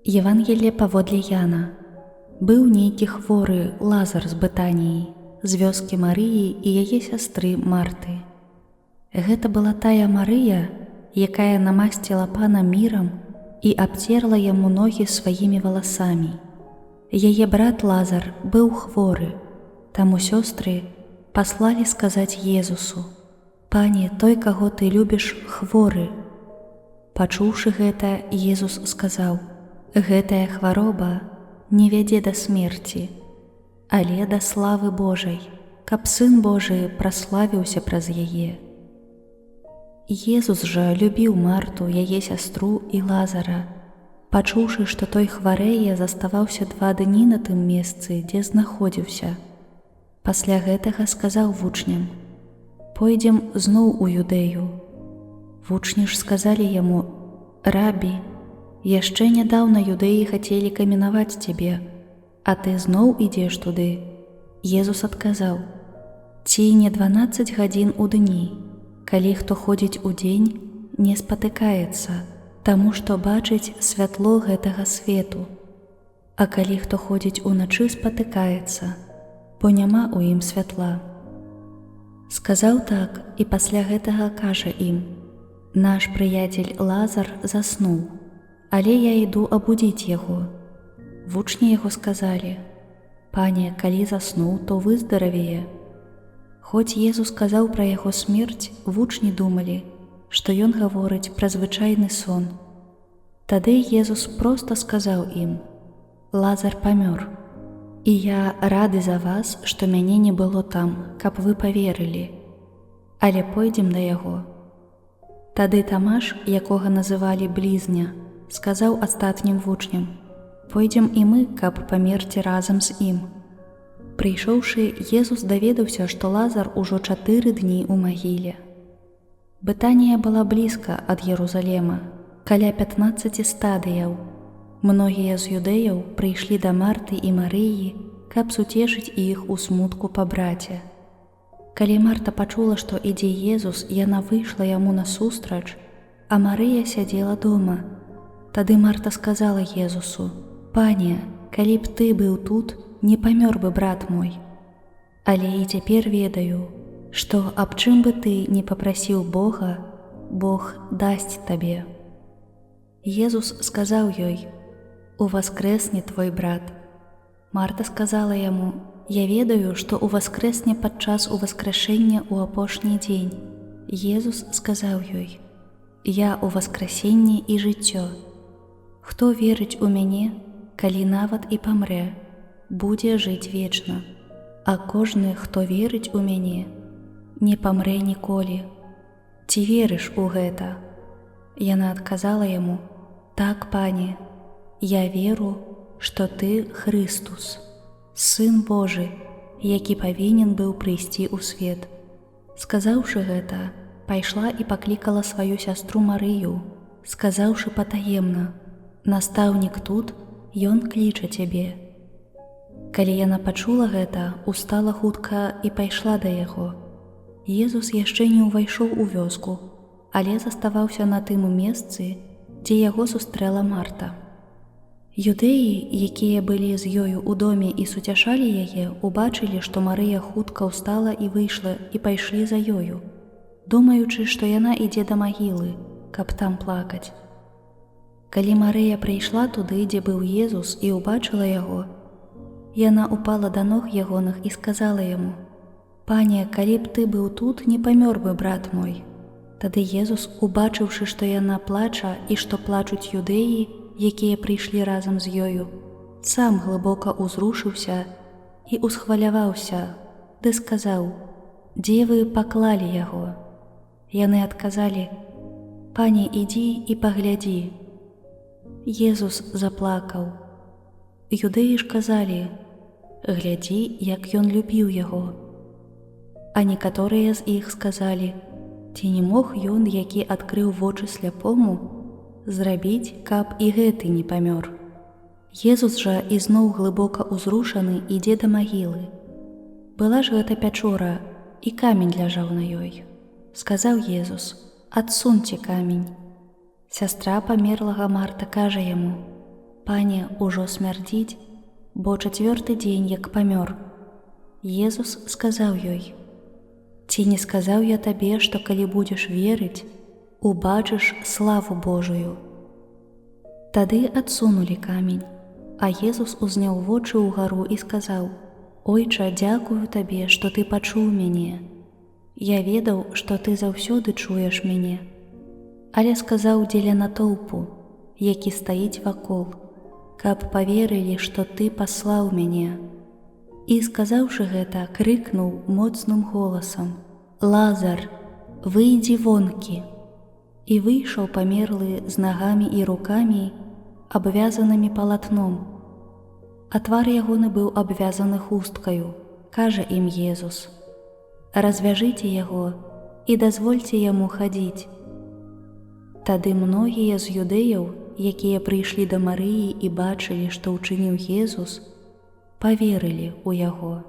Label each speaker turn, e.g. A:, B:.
A: Евангелие паводле Яна. Быў нейкі хворы Лазар з Бетаніі, з вёскі Марыі і яе сястры Марты. Гэта была тая Марыя, якая намасціла пана мірам і абцерла яму ногі сваімі валасамі. Яе брат Лазар быў хворы, таму сёстры паслалі сказаць Езусу: «Пане, той, каго ты любіш, хворы». Пачуўшы гэта, Езус сказаў: «Гэтая хвароба не вядзе да смерці, але да славы Божай, каб Сын Божы праславіўся праз яе». Езус жа любіў Марту, яе сястру і Лазара. Пачуўшы, што той хварэе, заставаўся 2 дні на тым месцы, дзе знаходзіўся. Пасля гэтага сказаў вучням: «Пойдзем зноў у Юдэю». Вучні ж сказалі яму: «Рабі, яшчэ нядаўна юдэі хацелі каменаваць цябе, а ты зноў ідзеш туды». Езус адказаў: «Ці не 12 гадзін у дні, калі хто ходзіць удзень, не спатыкаецца, таму што бачыць святло гэтага свету, а калі хто ходзіць уначы, спатыкаецца, бо няма ў ім святла». Сказаў так і пасля гэтага кажа ім: «Наш прыяцель Лазар заснуў, але я іду абудзіць яго». Вучні яго сказалі: «Пане, калі заснуў, то выздаравее». Хоць Езус сказаў пра яго смерць, вучні думалі, што ён гаворыць пра звычайны сон. Тады Езус проста сказаў ім: «Лазар памёр, і я рады за вас, што мяне не было там, каб вы паверылі. Але пойдзем да яго». Тады Тамаш, якога называлі Блізня, сказаў астатнім вучням: «Пойдзем і мы, каб памерці разам з ім». Прыйшоўшы, Езус даведаўся, што Лазар ужо 4 дні ў магіле. Бетанія была блізка ад Єрусалема, каля 15 стадыяў. Многія з юдэяў прыйшлі да Марты і Марыі, каб суцешыць іх у смутку па браце. Калі Марта пачула, што ідзе Езус, яна выйшла яму насустрач, а Марыя сядзела дома. Тады Марта сказала Езусу: «Пане, калі б ты быў тут, не памёр бы брат мой. Але і цяпер ведаю, што аб чым бы ты не папрасіў Бога, Бог дасць табе». Езус сказаў ёй: «Уваскрэсне твой брат». Марта сказала яму: «Я ведаю, што уваскрэсне падчас уваскрашэння ў апошні дзень». Езус сказаў ёй: «Я уваскрасенне і жыццё. Хто верыць у мяне, калі нават і памрэ, будзе жыць вечна, а кожны, хто верыць у мяне, не памрэ ніколі. Ці верыш у гэта?» Яна адказала яму: «Так, пане, я веру, што ты Хрыстус, Сын Божы, які павінен быў прыйсці ў свет». Сказаўшы гэта, пайшла і паклікала сваю сястру Марыю, сказаўшы патаемна: «Настаўнік тут, ён кліча цябе». Калі яна пачула гэта, устала хутка і пайшла да яго. Езус яшчэ не ўвайшоў у вёску, але заставаўся на тым месцы, дзе яго сустрэла Марта. Юдэі, якія былі з ёю ў доме і суцяшалі яе, убачылі, што Марыя хутка ўстала і выйшла, і пайшлі за ёю, думаючы, што яна ідзе да магілы, каб там плакаць. Калі Марыя прыйшла туды, дзе быў Езус, і ўбачыла яго, яна упала да ног ягоных і сказала яму: «Пане, калі б ты быў тут, не памёр бы брат мой». Тады Езус, убачыўшы, што яна плача і што плачуць юдэі, якія прыйшлі разам з ёю, сам глыбока ўзрушыўся і усхваляваўся, ды сказаў: «Дзе вы паклалі яго?» Яны адказалі: «Пане, ідзі і паглядзі». Езус заплакаў. Юдэі ж казалі: «Глядзі, як ён любіў яго». А некаторыя з іх сказалі: «Ці не мог ён, які адкрыў вочы сляпому, зрабіць, каб і гэты не памёр?» Езус жа ізноў глыбока ўзрушаны ідзе да магілы. Была ж гэта пячора, і камень ляжаў на ёй. Сказаў Езус: «Адсуньце камень». Сястра памерлага Марта кажа яму: «Пане, ужо смярдзіць, бо 4-й дзень, як памёр». Езус сказаў ёй: «Ці не сказаў я табе, што калі будзеш верыць, убачыш славу Божую?» Тады адсунулі камень, а Езус узняў вочы ўгару і сказаў: «Ойча, дзякую табе, што ты пачуў мяне. Я ведаў, што ты заўсёды чуеш мяне». Але сказаў дзеля натоўпу, які стаіць вакол, каб паверылі, што ты паслаў мяне. І, сказаўшы гэта, крыкнуў моцным голасам: «Лазар, выйдзі вонкі!» І выйшаў памерлы з нагамі і рукамі, абвязанымі палатном. А твар ягоны быў абвязаны хусткаю. Кажа ім Езус: «Развяжыце яго і дазвольце яму хадзіць». Тады многія з юдэяў, якія прыйшлі да Марыі і бачылі, што ўчыніў Езус, паверылі ў яго.